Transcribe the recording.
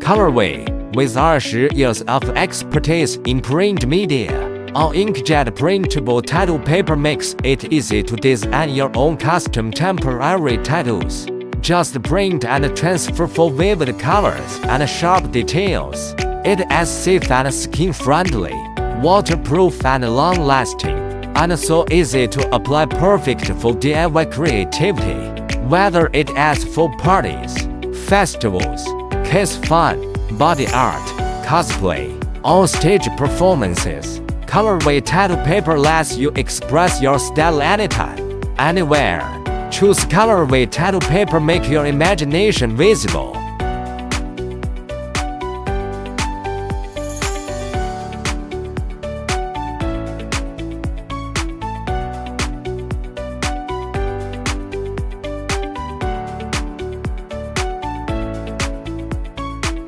COLORWAY, with 20 years of expertise in print media, our inkjet printable tattoo paper makes it easy to design your own custom temporary tattoos. Just print and transfer for vivid colors and sharp details. It is safe and skin-friendly, waterproof and long-lasting, and so easy to apply, perfect for DIY creativity. Whether it is for parties, festivals, kids fun, body art, cosplay, or stage performances, COLORWAY tattoo paper lets you express your style anytime, anywhere. Choose COLORWAY tattoo paper, make your imagination visible.